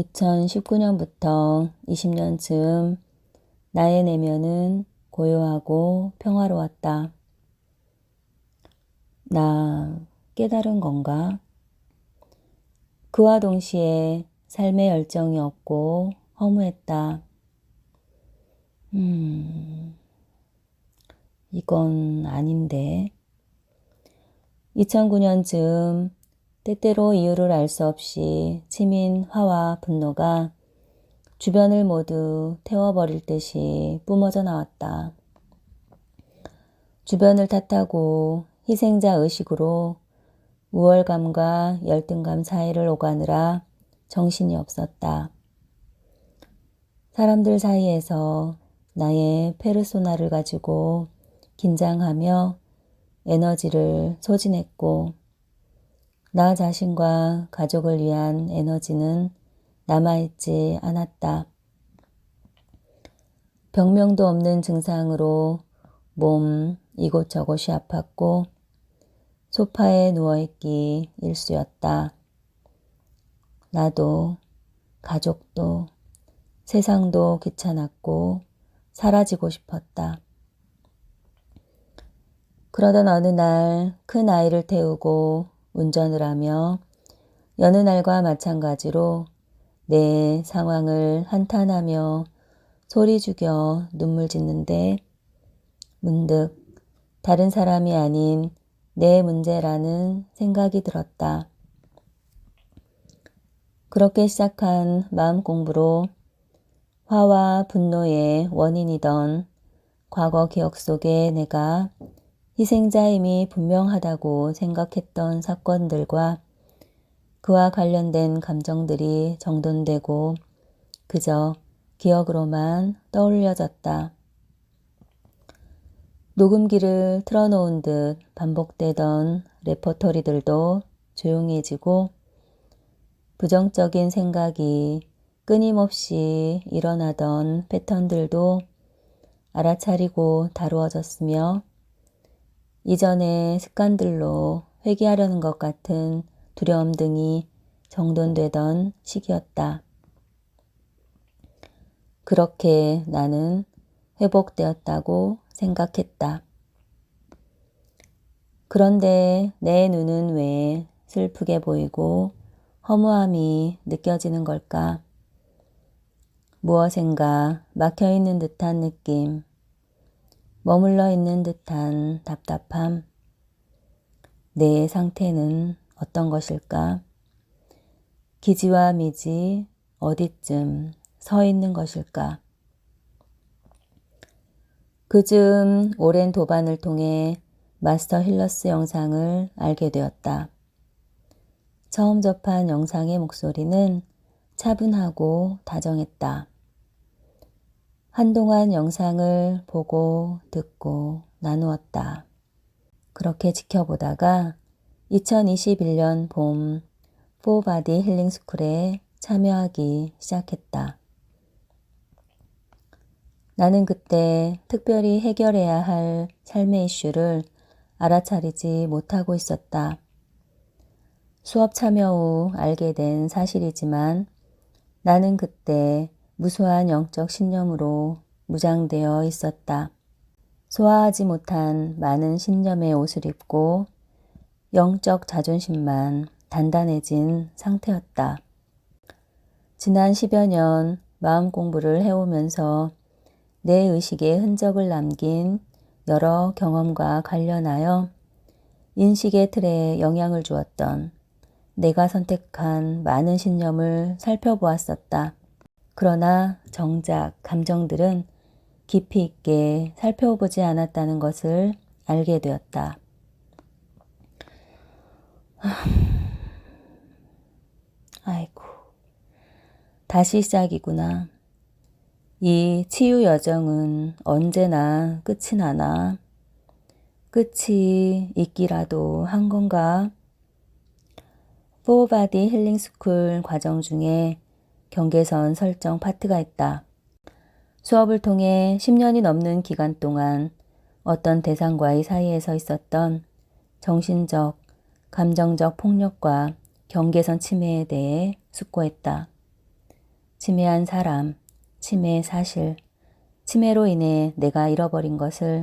2019년부터 20년쯤 나의 내면은 고요하고 평화로웠다. 나 깨달은 건가? 그와 동시에 삶의 열정이 없고 허무했다. 이건 아닌데. 2009년쯤 때때로 이유를 알 수 없이 치민 화와 분노가 주변을 모두 태워버릴 듯이 뿜어져 나왔다. 주변을 탓하고 희생자 의식으로 우월감과 열등감 사이를 오가느라 정신이 없었다. 사람들 사이에서 나의 페르소나를 가지고 긴장하며 에너지를 소진했고 나 자신과 가족을 위한 에너지는 남아있지 않았다. 병명도 없는 증상으로 몸 이곳저곳이 아팠고 소파에 누워있기 일쑤였다. 나도 가족도 세상도 귀찮았고 사라지고 싶었다. 그러던 어느 날 큰 아이를 태우고 운전을 하며 여느 날과 마찬가지로 내 상황을 한탄하며 소리 죽여 눈물 짓는데 문득 다른 사람이 아닌 내 문제라는 생각이 들었다. 그렇게 시작한 마음 공부로 화와 분노의 원인이던 과거 기억 속에 내가 희생자임이 분명하다고 생각했던 사건들과 그와 관련된 감정들이 정돈되고 그저 기억으로만 떠올려졌다. 녹음기를 틀어놓은 듯 반복되던 레퍼토리들도 조용해지고 부정적인 생각이 끊임없이 일어나던 패턴들도 알아차리고 다루어졌으며 이전의 습관들로 회귀하려는 것 같은 두려움 등이 정돈되던 시기였다. 그렇게 나는 회복되었다고 생각했다. 그런데 내 눈은 왜 슬프게 보이고 허무함이 느껴지는 걸까? 무엇인가 막혀있는 듯한 느낌, 머물러 있는 듯한 답답함. 내 상태는 어떤 것일까? 기지와 미지 어디쯤 서 있는 것일까? 그중 오랜 도반을 통해 마스터 힐러스 영상을 알게 되었다. 처음 접한 영상의 목소리는 차분하고 다정했다. 한동안 영상을 보고 듣고 나누었다. 그렇게 지켜보다가 2021년 봄 포바디 힐링 스쿨에 참여하기 시작했다. 나는 그때 특별히 해결해야 할 삶의 이슈를 알아차리지 못하고 있었다. 수업 참여 후 알게 된 사실이지만 나는 그때 무수한 영적 신념으로 무장되어 있었다. 소화하지 못한 많은 신념의 옷을 입고 영적 자존심만 단단해진 상태였다. 지난 10여 년 마음 공부를 해오면서 내 의식에 흔적을 남긴 여러 경험과 관련하여 인식의 틀에 영향을 주었던 내가 선택한 많은 신념을 살펴보았었다. 그러나 정작 감정들은 깊이 있게 살펴보지 않았다는 것을 알게 되었다. 아이고, 다시 시작이구나. 이 치유 여정은 언제나 끝이 나나? 끝이 있기라도 한 건가? 포바디 힐링 스쿨 과정 중에 경계선 설정 파트가 있다. 수업을 통해 10년이 넘는 기간 동안 어떤 대상과의 사이에서 있었던 정신적, 감정적 폭력과 경계선 침해에 대해 숙고했다. 침해한 사람, 침해 사실, 침해로 인해 내가 잃어버린 것을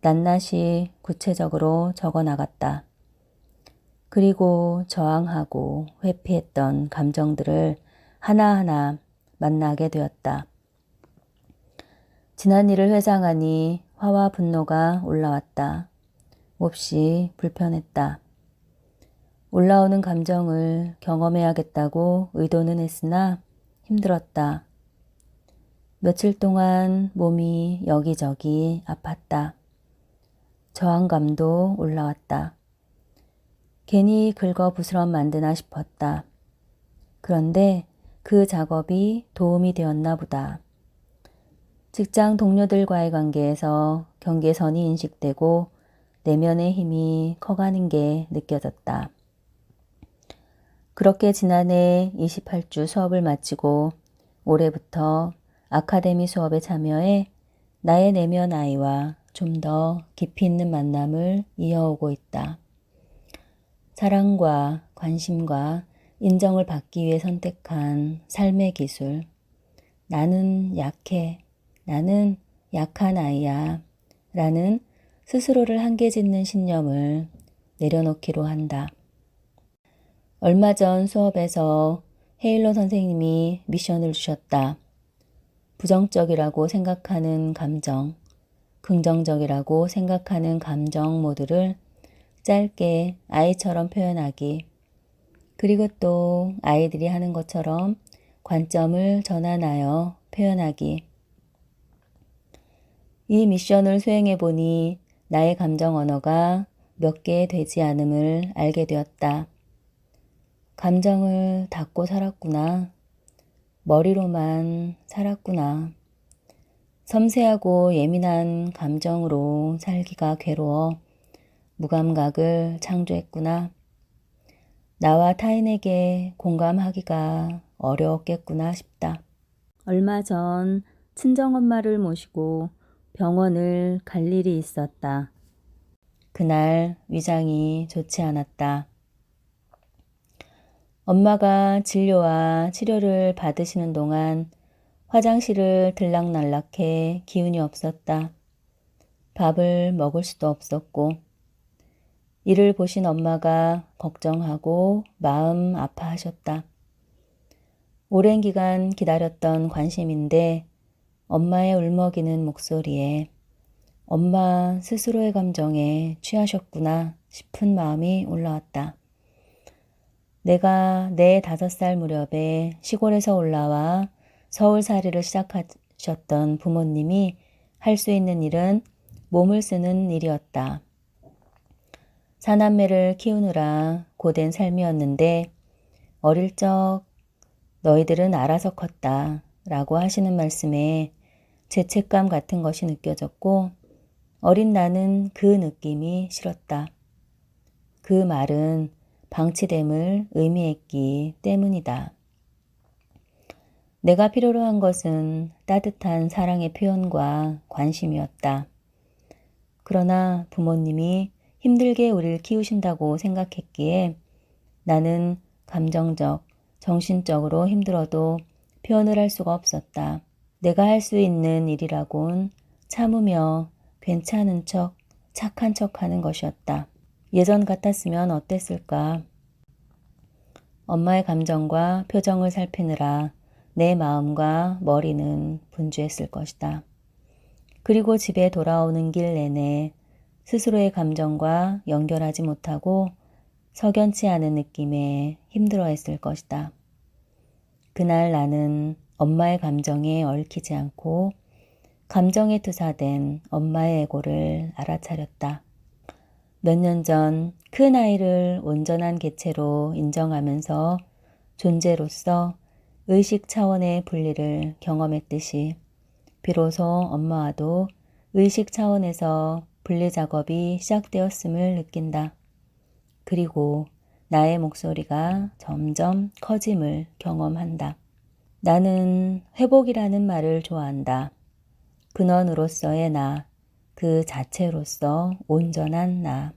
낱낱이 구체적으로 적어 나갔다. 그리고 저항하고 회피했던 감정들을 하나하나 만나게 되었다. 지난 일을 회상하니 화와 분노가 올라왔다. 몹시 불편했다. 올라오는 감정을 경험해야겠다고 의도는 했으나 힘들었다. 며칠 동안 몸이 여기저기 아팠다. 저항감도 올라왔다. 괜히 긁어 부스럼 만드나 싶었다. 그런데 그 작업이 도움이 되었나 보다. 직장 동료들과의 관계에서 경계선이 인식되고 내면의 힘이 커가는 게 느껴졌다. 그렇게 지난해 28주 수업을 마치고 올해부터 아카데미 수업에 참여해 나의 내면 아이와 좀 더 깊이 있는 만남을 이어오고 있다. 사랑과 관심과 인정을 받기 위해 선택한 삶의 기술. 나는 약해. 나는 약한 아이야. 라는 스스로를 한계 짓는 신념을 내려놓기로 한다. 얼마 전 수업에서 헤일로 선생님이 미션을 주셨다. 부정적이라고 생각하는 감정, 긍정적이라고 생각하는 감정 모두를 짧게 아이처럼 표현하기, 그리고 또 아이들이 하는 것처럼 관점을 전환하여 표현하기. 이 미션을 수행해 보니 나의 감정 언어가 몇 개 되지 않음을 알게 되었다. 감정을 닫고 살았구나. 머리로만 살았구나. 섬세하고 예민한 감정으로 살기가 괴로워 무감각을 창조했구나. 나와 타인에게 공감하기가 어려웠겠구나 싶다. 얼마 전 친정엄마를 모시고 병원을 갈 일이 있었다. 그날 위장이 좋지 않았다. 엄마가 진료와 치료를 받으시는 동안 화장실을 들락날락해 기운이 없었다. 밥을 먹을 수도 없었고 이를 보신 엄마가 걱정하고 마음 아파하셨다. 오랜 기간 기다렸던 관심인데 엄마의 울먹이는 목소리에 엄마 스스로의 감정에 취하셨구나 싶은 마음이 올라왔다. 내가 내 5살 무렵에 시골에서 올라와 서울살이를 시작하셨던 부모님이 할 수 있는 일은 몸을 쓰는 일이었다. 사남매를 키우느라 고된 삶이었는데 어릴 적 너희들은 알아서 컸다 라고 하시는 말씀에 죄책감 같은 것이 느껴졌고 어린 나는 그 느낌이 싫었다. 그 말은 방치됨을 의미했기 때문이다. 내가 필요로 한 것은 따뜻한 사랑의 표현과 관심이었다. 그러나 부모님이 힘들게 우리를 키우신다고 생각했기에 나는 감정적, 정신적으로 힘들어도 표현을 할 수가 없었다. 내가 할 수 있는 일이라곤 참으며 괜찮은 척, 착한 척 하는 것이었다. 예전 같았으면 어땠을까? 엄마의 감정과 표정을 살피느라 내 마음과 머리는 분주했을 것이다. 그리고 집에 돌아오는 길 내내 스스로의 감정과 연결하지 못하고 석연치 않은 느낌에 힘들어했을 것이다. 그날 나는 엄마의 감정에 얽히지 않고 감정에 투사된 엄마의 애고를 알아차렸다. 몇 년 전 큰 아이를 온전한 개체로 인정하면서 존재로서 의식 차원의 분리를 경험했듯이 비로소 엄마와도 의식 차원에서 분리 작업이 시작되었음을 느낀다. 그리고 나의 목소리가 점점 커짐을 경험한다. 나는 회복이라는 말을 좋아한다. 근원으로서의 나, 그 자체로서 온전한 나.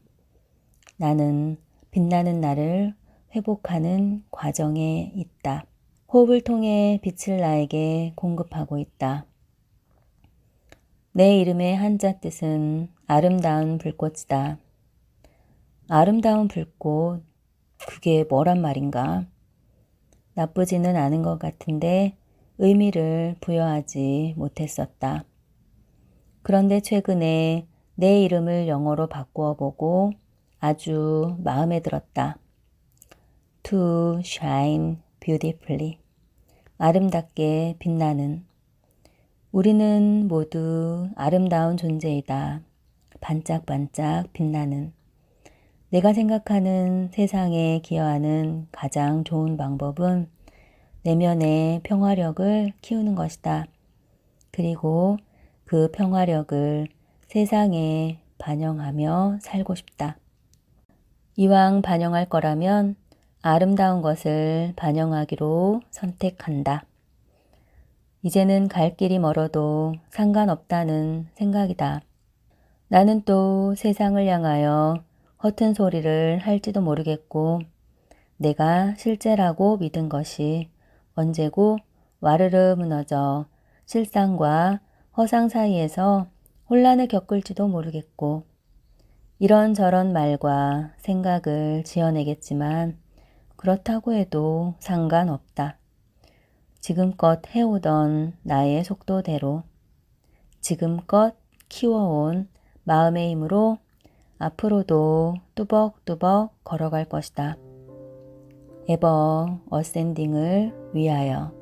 나는 빛나는 나를 회복하는 과정에 있다. 호흡을 통해 빛을 나에게 공급하고 있다. 내 이름의 한자 뜻은 아름다운 불꽃이다. 아름다운 불꽃, 그게 뭐란 말인가? 나쁘지는 않은 것 같은데 의미를 부여하지 못했었다. 그런데 최근에 내 이름을 영어로 바꾸어 보고 아주 마음에 들었다. To shine beautifully. 아름답게 빛나는. 우리는 모두 아름다운 존재이다. 반짝반짝 빛나는. 내가 생각하는 세상에 기여하는 가장 좋은 방법은 내면의 평화력을 키우는 것이다. 그리고 그 평화력을 세상에 반영하며 살고 싶다. 이왕 반영할 거라면 아름다운 것을 반영하기로 선택한다. 이제는 갈 길이 멀어도 상관없다는 생각이다. 나는 또 세상을 향하여 허튼 소리를 할지도 모르겠고 내가 실제라고 믿은 것이 언제고 와르르 무너져 실상과 허상 사이에서 혼란을 겪을지도 모르겠고 이런저런 말과 생각을 지어내겠지만 그렇다고 해도 상관없다. 지금껏 해오던 나의 속도대로 지금껏 키워온 마음의 힘으로 앞으로도 뚜벅뚜벅 걸어갈 것이다. 에버 어센딩을 위하여.